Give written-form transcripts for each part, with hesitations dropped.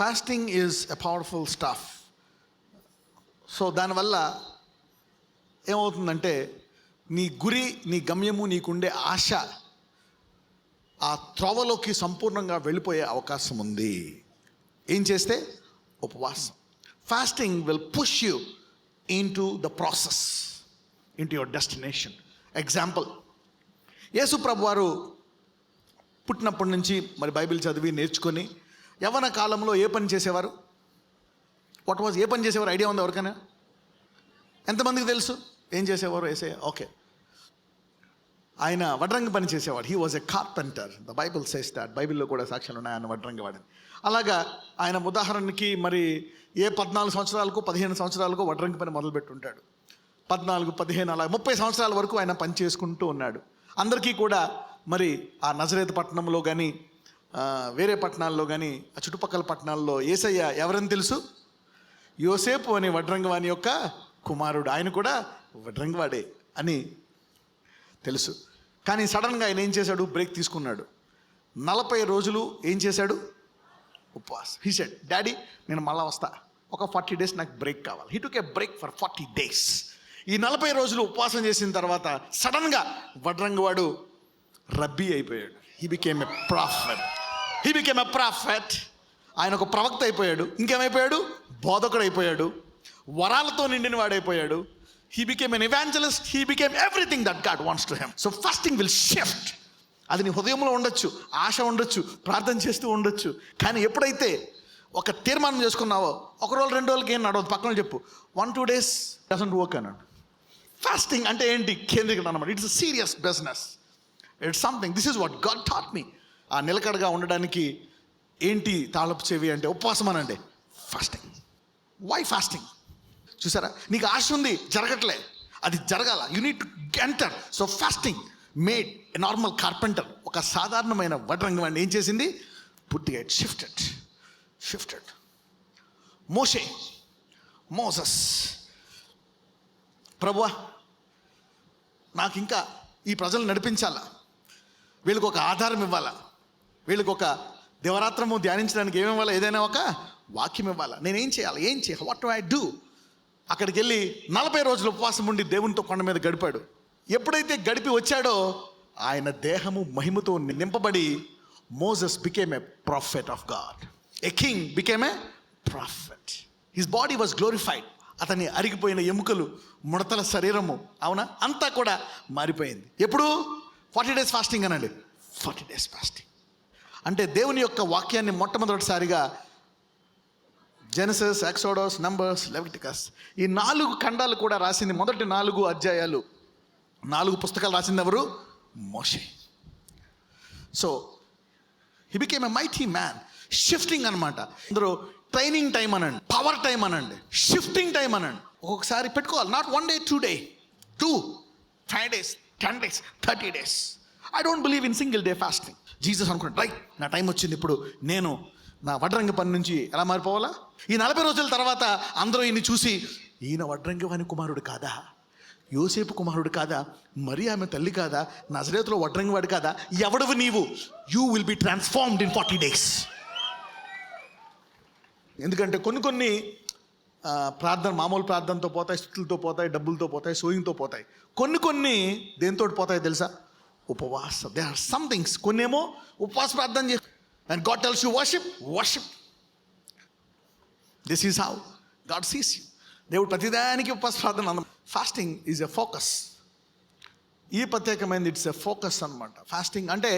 Fasting is a powerful stuff. So దానివల్ల ఏమవుతుందంటే నీ గురి, నీ గమ్యము, నీకుండే ఆశ ఆ త్రోవలోకి సంపూర్ణంగా వెళ్ళిపోయే అవకాశం ఉంది. ఏం చేస్తే? ఉపవాసం. Fasting will push you into the process, into your destination. Example, Yesu ప్రభు వారు పుట్టినప్పటి నుంచి మరి బైబిల్ చదివి నేర్చుకొని యవ్వన కాలంలో ఏ పని చేసేవారు? ఏ పని చేసేవారు? ఐడియా ఉంది ఎవరికైనా? ఎంతమందికి తెలుసు ఏం చేసేవారు? యేసయ్య ఓకే, ఆయన వడ్రంగి పని చేసేవాడు. He was a carpenter. The Bible says that. బైబిల్లో కూడా సాక్ష్యాలు ఉన్నాయి ఆయన వడ్రంగి వాడని. అలాగా ఆయన ఉదాహరణకి మరి ఏ 14 సంవత్సరాలకు 15 సంవత్సరాలకు వడ్రంగి పని మొదలుపెట్టుంటాడు. 14, 15 అలా 30 సంవత్సరాల వరకు ఆయన పని చేసుకుంటూ ఉన్నాడు. అందరికీ కూడా మరి ఆ నజరేతు పట్టణంలో కానీ వేరే పట్టణాల్లో కానీ ఆ చుట్టుపక్కల పట్టణాల్లో యేసయ్య ఎవరని తెలుసు? యోసేపు అనే వడ్రంగివాని యొక్క కుమారుడు. ఆయన కూడా వడ్రంగివాడే అని తెలుసు. కానీ సడన్గా ఆయన ఏం చేశాడు? బ్రేక్ తీసుకున్నాడు. 40 రోజులు ఏం చేశాడు? ఉపవాసం. హీ సెడ్, డాడీ నేను మళ్ళా వస్తా, ఒక 40 days నాకు బ్రేక్ కావాలి. He took a break for 40 days. ఈ 40 రోజులు ఉపవాసం చేసిన తర్వాత సడన్గా వడ్రంగివాడు రబ్బీ అయిపోయాడు. He became a prophet. ఆయన ఒక ప్రవక్త అయిపోయాడు. ఇంకేమైపోయాడు? బోధకుడు అయిపోయాడు. వరాలతో నిండిన వాడైపోయాడు. He became an evangelist. He became everything that God wants to him. So fasting will shift. అది నీ హృదయంలో ఉండొచ్చు, ఆశ ఉండొచ్చు, ప్రార్థన చేస్తూ ఉండొచ్చు. కానీ ఎప్పుడైతే ఒక తీర్మానం చేసుకున్నావో, 1 రోజు 2 రోజులకి ఏం నడవదు, పక్కన చెప్పు 1-2 days డజంట్ వర్క్ అన్నాడు. ఫాస్టింగ్ అంటే ఏంటి? కేంద్రీకరణ అన్నమాట. It's a serious business. It's something. This is what God taught me. ఆ నిలకడగా ఉండడానికి ఏంటి తాళపు చెవి అంటే? ఉపవాసం అనండి, ఫాస్టింగ్. Why fasting? చూసారా, నీకు ఆశ ఉంది, జరగట్లే, అది జరగాల. You need to enter. So fasting made a normal carpenter, ఒక సాధారణమైన వడ్రంగి వాడిని ఏం చేసింది? పూర్తిగా షిఫ్టెడ్. మోసెస్, ప్రభువా నాకు ఇంకా ఈ ప్రజలు నడిపించాలా, వీళ్ళకి ఒక ఆధారం ఇవ్వాలా, వీళ్ళకి ఒక దివరాత్రము ధ్యానించడానికి ఏమి ఇవ్వాలా? ఏదైనా ఒక వాక్యం ఇవ్వాలా. నేనేం చేయాలి? What do I do? అక్కడికి వెళ్ళి 40 రోజులు ఉపవాసం ఉండి దేవునితో కొండ మీద గడిపాడు. ఎప్పుడైతే గడిపి వచ్చాడో ఆయన దేహము మహిమతో నింపబడి Moses became a prophet of God. A king became a prophet. His body was glorified. అతని అరిగిపోయిన ఎముకలు, ముడతల శరీరము, అవునా, అంతా కూడా మారిపోయింది. ఎప్పుడు? 40 days ఫాస్టింగ్ అనండి. 40 days ఫాస్టింగ్ అంటే దేవుని యొక్క వాక్యాన్ని మొట్టమొదటిసారిగా జెనసిస్, ఎక్సోడస్, నంబర్స్, లెవిటికస్, ఈ 4 ఖండాలు కూడా రాసింది. మొదటి 4 అధ్యాయాలు, 4 పుస్తకాలు రాసింది ఎవరు? Moshe. So he became a mighty man. Shifting అనమాట. అందరూ ట్రైనింగ్ టైం అనండి, పవర్ టైం అనండి, షిఫ్టింగ్ టైం అనండి. ఒక్కొక్కసారి పెట్టుకోవాలి. Not 1 day, 2 day, 2, 5 days, 10 days, 30 days. I don't believe in single day fasting. Jesus అనుకున్నాడు, రైట్ నా టైం వచ్చింది, ఇప్పుడు నేను నా వడ్రంగి పని నుంచి ఎలా మారిపోవాలా? ఈ 40 రోజుల తర్వాత అందరూ ఈయన్ని చూసి, ఈయన వడ్రంగి వాని కుమారుడు కాదా, యోసేపు కుమారుడు కాదా, మరి ఆమె తల్లి కాదా, నజరేతులో వడ్రంగి వాడు కాదా, ఎవడవు నీవు? You will be transformed in 40 days. ఎందుకంటే కొన్ని ప్రార్థన మామూలు ప్రార్థనతో పోతాయి, స్థుతులతో పోతాయి, డబ్బులతో పోతాయి, సోయింగ్తో పోతాయి. కొన్ని దేంతో పోతాయి తెలుసా? ఉపవాసం. They are some things. కొన్ని ఏమో ఉపవాస ప్రార్థన చేసి, and God tells you worship. This is how God sees you. దేవుడు ప్రతిదానికి ఉపవాస ప్రార్థన. Fasting is a focus. ఈ ప్రత్యేకమైనది ఇట్స్ ఎ ఫోకస్ అనమాట. ఫాస్టింగ్ అంటే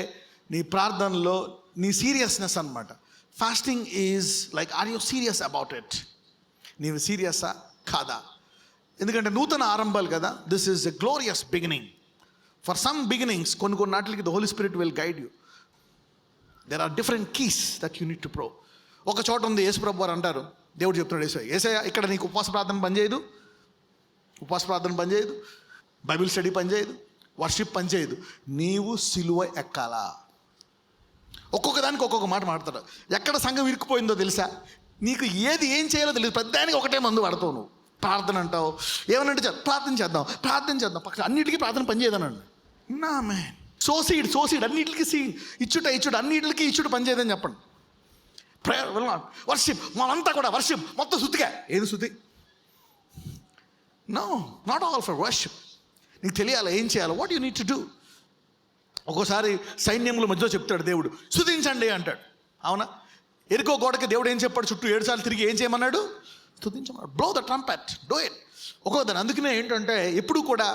నీ ప్రార్థనలో నీ సీరియస్నెస్ అనమాట. Fasting is like, are you serious about it? నీవు సీరియసా కాదా? ఎందుకంటే నూతన ఆరంభాలు కదా. This is a glorious beginning. For some beginnings కొన్ని నాటికి the Holy Spirit will guide you. There are different keys that you need to pro. ఒక చోట ఉంది, యేసు ప్రభు వారు అంటారు, దేవుడు చెప్తున్నాడు, యేసయ్య ఇక్కడ నీకు ఉపవాస ప్రార్థన పనిచేయదు, బైబిల్ స్టడీ పనిచేయదు, వర్షిప్ పనిచేయదు, నీవు సిలువ ఎక్కాలా. ఒక్కొక్క దానికి ఒక్కొక్క మాట మాట్లాడతాడు. ఎక్కడ సంఘం ఇరుక్కుపోయిందో తెలుసా? నీకు ఏం చేయాలో తెలియదు, ప్రతిదానికి ఒకటే మందు పడతావు. నువ్వు ప్రార్థన అంటావు, ఏమనంటే ప్రార్థన చేద్దాం, పక్కన అన్నిటికీ ప్రార్థన పనిచేయదనండి. నా మ్యాన్, సోసీడ్ అన్నిటికీ ఇచ్చుట అన్నిటికీ ఇచ్చుడు పనిచేయదని చెప్పండి. Prayer will not worship. మనంతా కూడా వర్షిప్ మొత్తం శుద్ధిగా. ఏది శుద్ధి? No, not all for worship. నీకు తెలియాలి ఏం చేయాలి, what you need to do. ఒక్కోసారి సైన్యముల మధ్యలో చెప్తాడు దేవుడు, స్తుతించండి అంటాడు. అవునా? ఎరుకో గోడకి దేవుడు ఏం చెప్పాడు? చుట్టూ 7 సార్లు తిరిగి ఏం చేయమన్నాడు? స్తుతించమన్నాడు. Blow the trumpet, do it. ఒక్కొక్కదాన్ని. అందుకనే ఏంటంటే ఎప్పుడు కూడా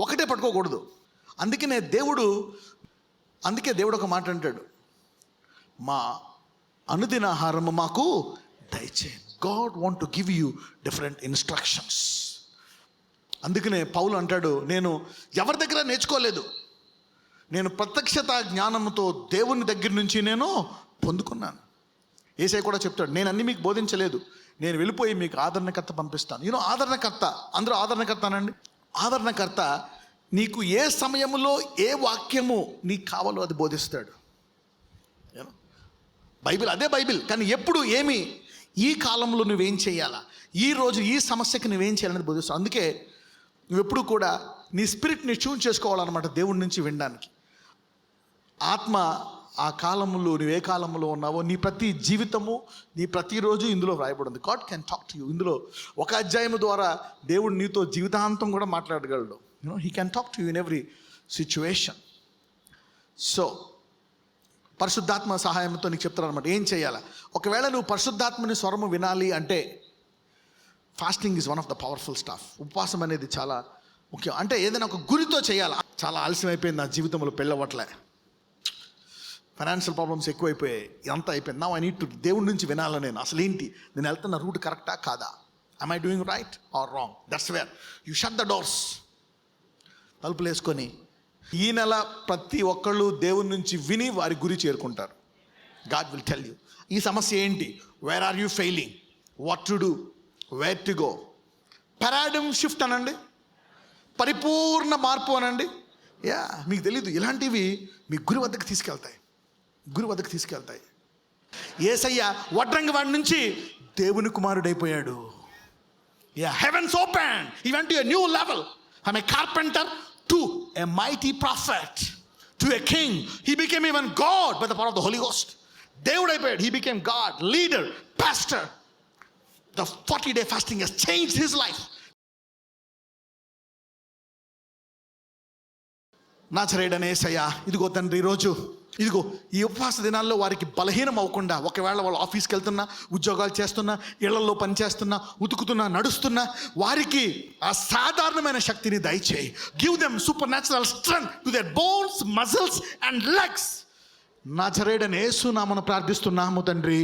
ఒకటే పట్టుకోకూడదు. అందుకే దేవుడు ఒక మాట అంటాడు, మా అనుదిన ఆహారము మాకు దయచేయండి. God want to give you different instructions. అందుకనే పౌలు అంటాడు, నేను ఎవరి దగ్గర నేర్చుకోలేదు, నేను ప్రత్యక్షత జ్ఞానంతో దేవుని దగ్గర నుంచి నేను పొందుకున్నాను. యేసయ్య కూడా చెప్తాడు, నేను అన్ని మీకు బోధించలేదు, నేను వెళ్ళిపోయి మీకు ఆదరణకర్త పంపిస్తాను. ఆదరణకర్త, అందరూ ఆదరణకర్త అనండి. ఆదరణకర్త నీకు ఏ సమయంలో ఏ వాక్యము నీకు కావాలో అది బోధిస్తాడు. బైబిల్ అదే బైబిల్, కానీ ఎప్పుడు ఏమి, ఈ కాలంలో నువ్వేం చేయాలా, ఈ రోజు ఈ సమస్యకి నువ్వేం చేయాలని బోధిస్తావు. అందుకే నువ్వెప్పుడు కూడా నీ స్పిరిట్ని ట్యూన్ చేసుకోవాలన్నమాట దేవుడి నుంచి వినడానికి. ఆత్మ ఆ కాలంలో నువ్వు ఏ కాలంలో ఉన్నావో నీ ప్రతి జీవితము, నీ ప్రతిరోజు ఇందులో వ్రాయబడింది. God can talk to you. ఇందులో ఒక అధ్యాయం ద్వారా దేవుడు నీతో జీవితాంతం కూడా మాట్లాడగలడు. He can talk to you in every situation. So పరిశుద్ధాత్మ సహాయంతో నీకు చెప్తాను అనమాట ఏం చేయాలా. ఒకవేళ నువ్వు పరిశుద్ధాత్మని స్వరము వినాలి అంటే fasting is one of the powerful staff. ఉపవాసం అనేది చాలా ముఖ్యం. అంటే ఏదైనా ఒక గురితో చేయాలి. చాలా ఆలస్యం అయిపోయింది నా జీవితంలో, పెళ్ళవట్లే, ఫైనాన్షియల్ ప్రాబ్లమ్స్ ఎక్కువైపోయాయి, ఇదంతా అయిపోయింది. నా ఐ నీడ్ టు దేవుడి నుంచి వినాలి. నేను అసలు ఏంటి, నేను వెళ్తున్న రూట్ కరెక్టా కాదా, am I doing right or wrong? That's where you shut the doors. తలుపులు వేసుకొని ఈ నెల ప్రతి ఒక్కళ్ళు దేవుని నుంచి విని వారి గురి చేరుకుంటారు. God will tell you ఈ సమస్య ఏంటి, where are you failing, what to do, where to go. Paradigm shift అనండి, పరిపూర్ణ మార్పు అనండి. మీకు తెలీదు, ఇలాంటివి మీ గురి వద్దకు తీసుకెళ్తాయి. యేసయ్య వడ్రంగి వాడి నుంచి దేవుని కుమారుడైపోయాడు. Heavens opened. He went to a new level. From a carpenter to a mighty prophet to a king. He became even God by the power of the Holy Ghost. దేవుడు అయిపోయాడు. He became God, leader, pastor. The 40-day fasting has changed his life. నాజరేయుడైన యేసయ్య, ఇదిగో తండ్రి, ఈరోజు ఇదిగో ఈ ఉపవాస దినాల్లో వారికి బలహీనం అవ్వకుండా, ఒకవేళ వాళ్ళు ఆఫీస్కి వెళ్తున్నా, ఉద్యోగాలు చేస్తున్నా, ఇళ్లలో పనిచేస్తున్నా, ఉతుకుతున్నా, నడుస్తున్నా, వారికి ఆ సాధారణమైన శక్తిని దయచేయి. Give them supernatural strength to their bones, muscles and legs. నాజరేయుడైన యేసు నామమున ప్రార్థిస్తున్నాము తండ్రి.